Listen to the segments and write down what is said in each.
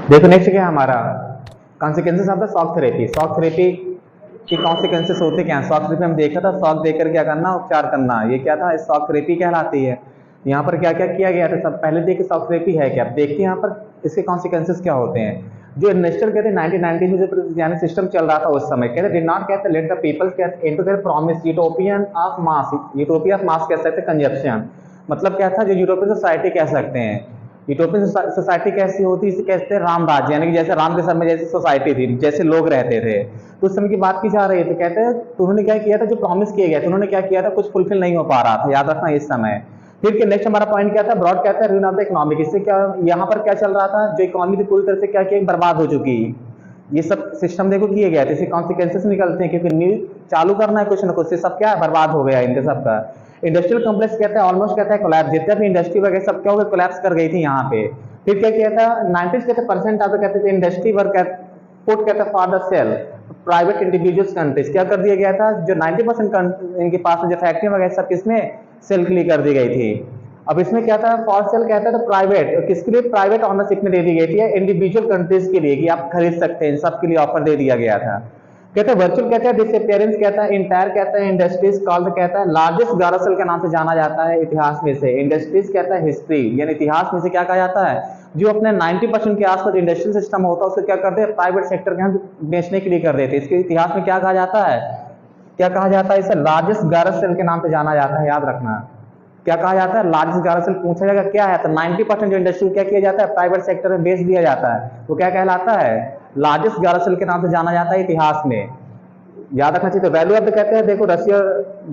देखो नेक्स्ट क्या है हमारा consequences of the shock therapy. Shock therapy के कॉन्सिक्वेंसेस होते क्या हैं? शॉक थेरेपी हम देखा था, शॉक देकर क्या करना, उपचार करना, ये क्या था, शॉक थेरेपी कहलाती है। यहाँ पर क्या क्या किया गया था, सब पहले देखिए शॉक थेरेपी है क्या। देखते हैं यहाँ पर इसके कॉन्सिक्वेंसेस क्या होते हैं। जो इन्वेस्टर कहते हैं 1990 में जो यानी सिस्टम चल रहा था उस समय, कहते डिड नॉट कहते लेट द पीपल कहते into their promise utopian of mass, utopia of mass कह सकते हैं कंजप्शन। मतलब क्या था, जो यूरोपियन सोसाइटी कह सकते हैं। यूटोपियन सोसाइटी कैसी होती है, इसे कहते हैं राम राज्य, यानी कि जैसे राम के समय जैसी सोसाइटी थी, जैसे लोग रहते थे, तो उस समय की बात की जा रही है। तो कहते हैं तो उन्होंने क्या किया था, जो प्रॉमिस किए गए थे उन्होंने क्या किया था, कुछ फुलफिल नहीं हो पा रहा था, याद रखना इस समय। फिर के नेक्स्ट हमारा पॉइंट क्या था, ब्रॉड कहता है रूइन ऑफ द इकोनॉमिक। इससे क्या यहाँ पर क्या चल रहा था, जो इकोनॉमी थी पूरी तरह से क्या किया, बर्बाद हो चुकी। ये सब सिस्टम देखो किए गए थे, इसके कॉन्सिक्वेंसेस निकलते हैं, क्योंकि न्यू चालू करना है कुछ ना कुछ, से सब क्या बर्बाद हो गया इनके सब का। इंडस्ट्रियल कॉम्प्लेक्स कहता है ऑलमोस्ट कहता है कोलैप्स, जितने भी इंडस्ट्री वगैरह सब क्या हो गया, कोलैप्स कर गई थी यहाँ पे। फिर क्या किया था, 90s कहते परसेंट आप कहते थे इंडस्ट्री वर्क पुट कहता है for the sale private individuals countries. क्या कर दिया गया था, जो 90% इनके पास जो फैक्ट्री वगैरह सब किसमें सेल के लिए कर दी गई थी। अब इसमें क्या था, फॉर सेल कहता है तो प्राइवेट, किसके लिए, प्राइवेट ऑनरशिप में दे दी गई थी, इंडिविजुअल कंट्रीज के लिए कि आप खरीद सकते हैं, सबके लिए ऑफर दे दिया गया था। कहते हैं वर्चुअल कहता है डिसअपियरेंस कहता है इंटायर कहता है इंडस्ट्रीज कॉल्ड कहता है लार्जेस्ट गारोसेल के नाम से जाना जाता है इतिहास में से। इंडस्ट्रीज कहता है हिस्ट्री, यानी इतिहास में से क्या कहा जाता है, जो अपने 90% के आसपास इंडस्ट्रियल सिस्टम होता है उसको क्या करते हैं, प्राइवेट सेक्टर के हम बेचने के लिए कर देते हैं। इसके इतिहास में क्या कहा जाता है, क्या कहा जाता है, इसे लार्जेस्ट गारोसेल के नाम से जाना जाता है, याद रखना। क्या कहा जाता है, लार्जेस्ट गारोसेल। पूछा जाएगा क्या है, तो 90% जो इंडस्ट्री क्या किया जाता है, प्राइवेट सेक्टर में बेच दिया जाता है, वो क्या कहलाता है, लार्जेस्ट गारोसेल के नाम से जाना जाता है इतिहास में, याद रखना चाहिए। तो वैल्यू ऑफ द कहते हैं, देखो रशिया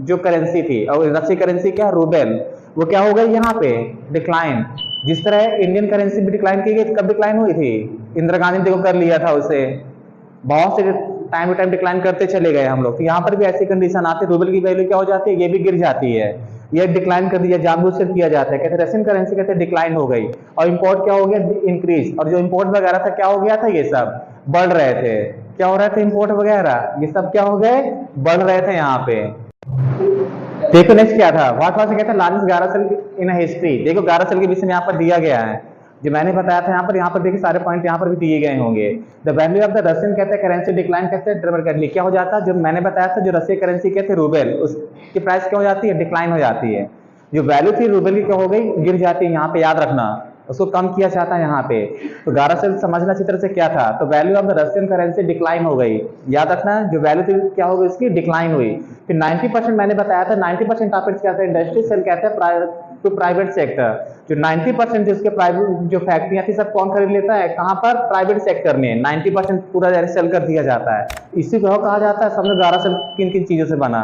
जो करेंसी थी, और रशिया करेंसी क्या, रूबेल, वो क्या हो गई यहाँ पे डिक्लाइन। जिस तरह इंडियन करेंसी भी डिक्लाइन की गई, कब डिक्लाइन हुई थी, इंदिरा गांधी ने देखो कर लिया था उसे, बहुत से टाइम टू टाइम डिक्लाइन करते चले गए हम लोग। तो यहाँ पर भी ऐसी कंडीशन आती है, रूबल की वैल्यू क्या हो जाती है, ये भी गिर जाती है, ये डिक्लाइन कर दिया, जानबूझ कर किया जाता है। कहते हैं रशियन करेंसी कहते हैं डिक्लाइन हो गई, और इंपोर्ट क्या हो गया, इंक्रीज, और जो इंपोर्ट वगैरह था क्या हो गया था, ये सब बढ़ रहे थे, क्या हो रहे थे, इंपोर्ट वगैरह ये सब क्या हो गए, बढ़ रहे थे यहाँ पे। देखो नेक्स्ट क्या था, व्हाट वाज कहते हैं लार्जेस्ट गारोसेल इन हिस्ट्री। देखो गारोसेल के विषय में यहाँ पर दिया गया है, जो मैंने बताया था यहाँ पर देखिए सारे पॉइंट यहाँ पर भी दिए गए होंगे। The value of the Russian कहते हैं करेंसी डिक्लाइन कहते हैं ड्रामेटिकली, क्या हो जाता है, जो मैंने बताया था, जो रशियन करेंसी कहते हैं रूबेल, उसकी प्राइस क्या हो जाती है, डिक्लाइन हो जाती है। जो वैल्यू थी रूबेल की क्या हो गई, गिर जाती है यहाँ पे, याद रखना, उसको कम किया जाता है यहाँ पे। तो गारोसेल समझना अच्छी तरह से क्या था, तो value of the Russian currency decline हो गई, याद रखना, जो वैल्यू थी क्या हो गई इसकी, डिक्लाइन हुई। फिर 90% मैंने बताया था, 90% टॉपिक्स क्या थे, इंडस्ट्री सेल कहते हैं टू प्राइवेट सेक्टर। जो 90% जिसके प्राइवेट जो फैक्ट्रियां थी सब कौन खरीद लेता है, कहां पर, प्राइवेट सेक्टर में 90% पूरा सेल कर दिया जाता है। इसी को कहा जाता है, समझो गारोसेल किन किन चीजों से बना।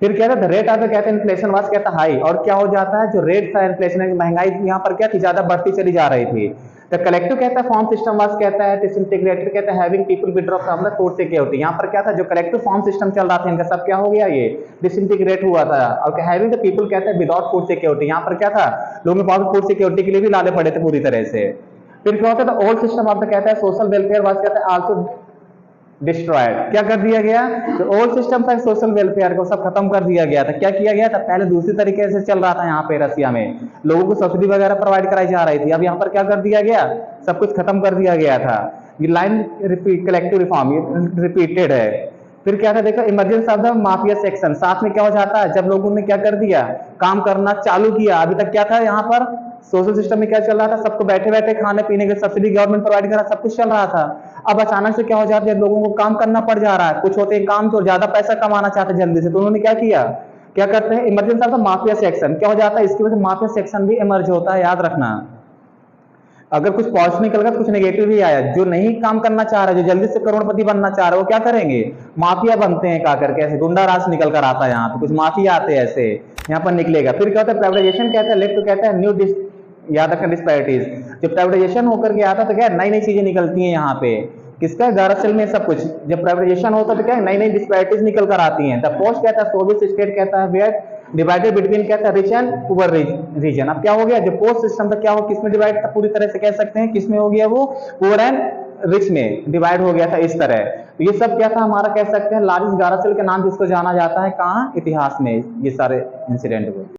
फिर कहते हैं रेट ऑफ कहते हैं इन्फ्लेशन वाज कहता है हाई, और क्या हो जाता है, जो रेट था इन्फ्लेशन महंगाई यहाँ पर क्या थी, ज्यादा बढ़ती चली जा रही थी। द कलेक्टिव कहता है फॉर्म सिस्टम वाज कहता है डिसइंटीग्रेटेड कहता है having people withdraw from the court security. यहाँ पर क्या था, जो कलेक्टिव फॉर्म सिस्टम चल रहा था इनका सब क्या हो गया, ये डिसइंटीग्रेट हुआ था। और हैविंग द पीपल कहता है विदाउट फूड सिक्योरिटी, यहाँ पर क्या था, लोगों के पास फूड सिक्योरिटी के लिए भी लाने पड़े थे पूरी तरह से। फिर क्या होता है, ओल्ड सिस्टम ऑफ द कहता है सोशल वेलफेयर वाज कहता है आल्सो डिस्ट्रॉयड, क्या कर दिया गया, जो ओल्ड सिस्टम था सोशल वेलफेयर को सब खत्म कर दिया गया था। क्या किया गया था, पहले दूसरी तरीके से चल रहा था यहाँ पे रसिया में, लोगों को सब्सिडी वगैरह प्रोवाइड कराई जा रही थी, अब यहाँ पर क्या कर दिया गया, सब कुछ खत्म कर दिया गया था। ये लाइन कलेक्टिव रिफॉर्म रिपीटेड है। फिर क्या था, देखो emergency of the mafia section, साथ में क्या हो जाता है, जब लोगों ने क्या कर दिया, काम करना चालू किया। अभी तक क्या था यहाँ पर सोशल सिस्टम में क्या चल रहा था, सबको बैठे बैठे खाने पीने के सब्सिडी गवर्नमेंट प्रोवाइड कर रहा, सब कुछ चल रहा था। अब अचानक से क्या हो जाता है, लोगों को काम करना पड़ जा रहा है, कुछ होते हैं काम तो ज्यादा पैसा कमाना चाहते हैं जल्दी से, तो उन्होंने क्या किया, क्या करते हैं, emergency of the mafia section, क्या हो जाता है, इसकी वजह से माफिया सेक्शन भी इमर्ज होता है, याद रखना। अगर कुछ पॉजिटिव निकल गया तो कुछ नेगेटिव भी आया। जो नहीं काम करना चाह रहा है, जो जल्दी से करोड़पति बनना चाह रहा है, वो क्या करेंगे, माफिया बनते हैं, क्या करके ऐसे गुंडा राज निकल कर आता है, यहाँ पे कुछ माफिया आते हैं ऐसे, यहाँ पर निकलेगा। फिर क्या होता है, प्राइवेटाइजेशन कहता है लेट टू कहता है न्यू याद रखना डिस्पैरिटीज। जब प्राइवेटाइजेशन होकर के आता तो क्या नई नई चीजें निकलती हैं यहाँ पे, किसका, गारोसेल में सब कुछ। जब प्राइवेटाइजेशन होता तो क्या नई नई डिस्पैरिटीज निकल कर आती हैं। द पोस्ट कहता है सोवियत स्टेट कहता है वेयर डिवाइडेड बिटवीन कहता है रिच एंड पुअर रीजन। अब क्या हो गया, जो पोस्ट सिस्टम था क्या हो, किसमें डिवाइड था, पूरी तरह से कह सकते हैं किसमें हो गया, वो पुअर एंड रिच में डिवाइड हो गया था इस तरह। तो ये सब क्या था हमारा, कह सकते हैं लार्जेस्ट गारोसेल के नाम जिसको जाना जाता है, कहाँ, इतिहास में, ये सारे इंसिडेंट को।